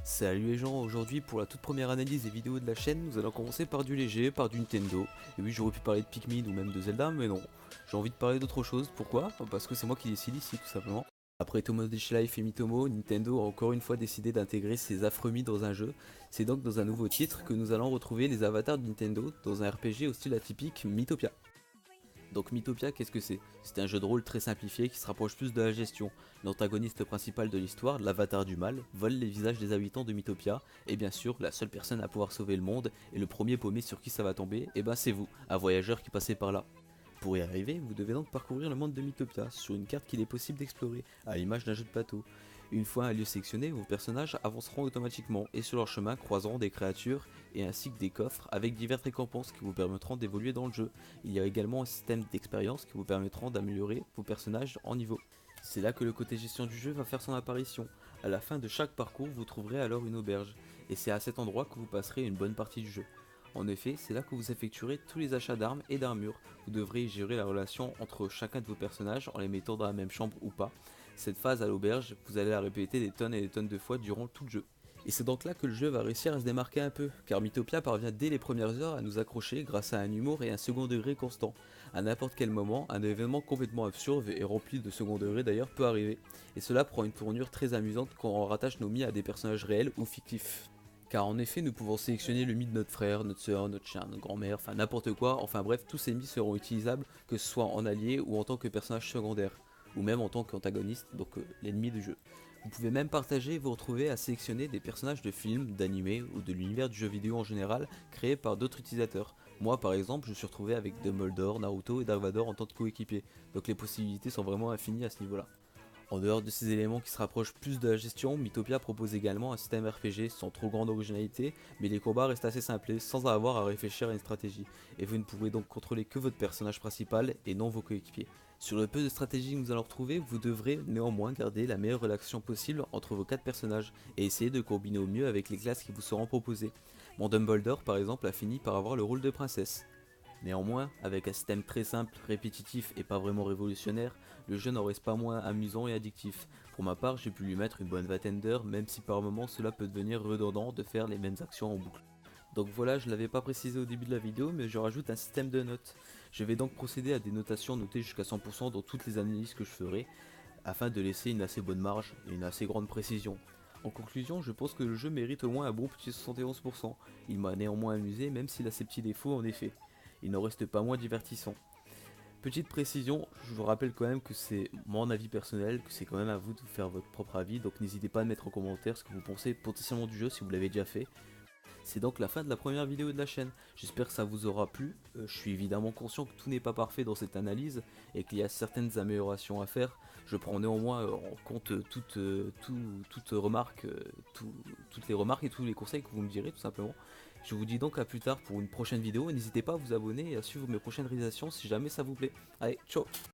Salut les gens, aujourd'hui pour la toute première analyse des vidéos de la chaîne, nous allons commencer par du léger, par du Nintendo. Et oui, j'aurais pu parler de Pikmin ou même de Zelda, mais non. J'ai envie de parler d'autre chose, pourquoi? Parce que c'est moi qui décide ici, tout simplement. Après Tomodachi Life et Mitomo, Nintendo a encore une fois décidé d'intégrer ses affreux mis dans un jeu. C'est donc dans un nouveau titre que nous allons retrouver les avatars de Nintendo dans un RPG au style atypique Mythopia. Donc Mythopia, qu'est-ce que c'est? C'est un jeu de rôle très simplifié qui se rapproche plus de la gestion. L'antagoniste principal de l'histoire, l'avatar du mal, vole les visages des habitants de Mythopia, et bien sûr, la seule personne à pouvoir sauver le monde, et le premier paumé sur qui ça va tomber, et ben c'est vous, un voyageur qui passait par là. Pour y arriver, vous devez donc parcourir le monde de Mythopia sur une carte qu'il est possible d'explorer, à l'image d'un jeu de plateau. Une fois un lieu sélectionné, vos personnages avanceront automatiquement et sur leur chemin croiseront des créatures et ainsi que des coffres avec diverses récompenses qui vous permettront d'évoluer dans le jeu. Il y a également un système d'expérience qui vous permettront d'améliorer vos personnages en niveau. C'est là que le côté gestion du jeu va faire son apparition. À la fin de chaque parcours, vous trouverez alors une auberge, et c'est à cet endroit que vous passerez une bonne partie du jeu. En effet, c'est là que vous effectuerez tous les achats d'armes et d'armures. Vous devrez gérer la relation entre chacun de vos personnages en les mettant dans la même chambre ou pas. Cette phase à l'auberge, vous allez la répéter des tonnes et des tonnes de fois durant tout le jeu. Et c'est donc là que le jeu va réussir à se démarquer un peu, car Mythopia parvient dès les premières heures à nous accrocher grâce à un humour et un second degré constant. À n'importe quel moment, un événement complètement absurde et rempli de second degré d'ailleurs peut arriver, et cela prend une tournure très amusante quand on rattache nos mi à des personnages réels ou fictifs. Car en effet, nous pouvons sélectionner le mi de notre frère, notre soeur, notre chien, notre grand-mère, enfin n'importe quoi, enfin bref, tous ces mi seront utilisables, que ce soit en allié ou en tant que personnage secondaire, ou même en tant qu'antagoniste, donc l'ennemi du jeu. Vous pouvez même partager et vous retrouver à sélectionner des personnages de films, d'animés ou de l'univers du jeu vidéo en général, créés par d'autres utilisateurs. Moi par exemple, je suis retrouvé avec Dumbledore, Naruto et Dark Vador en tant que coéquipier, donc les possibilités sont vraiment infinies à ce niveau-là. En dehors de ces éléments qui se rapprochent plus de la gestion, Mythopia propose également un système RPG sans trop grande originalité, mais les combats restent assez simplés sans avoir à réfléchir à une stratégie, et vous ne pouvez donc contrôler que votre personnage principal et non vos coéquipiers. Sur le peu de stratégie que nous allons retrouver, vous devrez néanmoins garder la meilleure relation possible entre vos 4 personnages, et essayer de combiner au mieux avec les classes qui vous seront proposées. Mon Dumbledore par exemple a fini par avoir le rôle de princesse. Néanmoins, avec un système très simple, répétitif et pas vraiment révolutionnaire, le jeu n'en reste pas moins amusant et addictif. Pour ma part, j'ai pu lui mettre une bonne vingtaine d'heures, même si par moments cela peut devenir redondant de faire les mêmes actions en boucle. Donc voilà, je ne l'avais pas précisé au début de la vidéo, mais je rajoute un système de notes. Je vais donc procéder à des notations notées jusqu'à 100% dans toutes les analyses que je ferai, afin de laisser une assez bonne marge et une assez grande précision. En conclusion, je pense que le jeu mérite au moins un bon petit 71%. Il m'a néanmoins amusé, même s'il a ses petits défauts en effet. Il n'en reste pas moins divertissant. Petite précision, je vous rappelle quand même que c'est mon avis personnel, que c'est quand même à vous de faire votre propre avis, donc n'hésitez pas à mettre en commentaire ce que vous pensez potentiellement du jeu si vous l'avez déjà fait. C'est donc la fin de la première vidéo de la chaîne, j'espère que ça vous aura plu. Je suis évidemment conscient que tout n'est pas parfait dans cette analyse et qu'il y a certaines améliorations à faire. Je prends néanmoins en compte toutes remarques, toutes les remarques et tous les conseils que vous me direz tout simplement. Je vous dis donc à plus tard pour une prochaine vidéo et n'hésitez pas à vous abonner et à suivre mes prochaines réalisations si jamais ça vous plaît. Allez, ciao!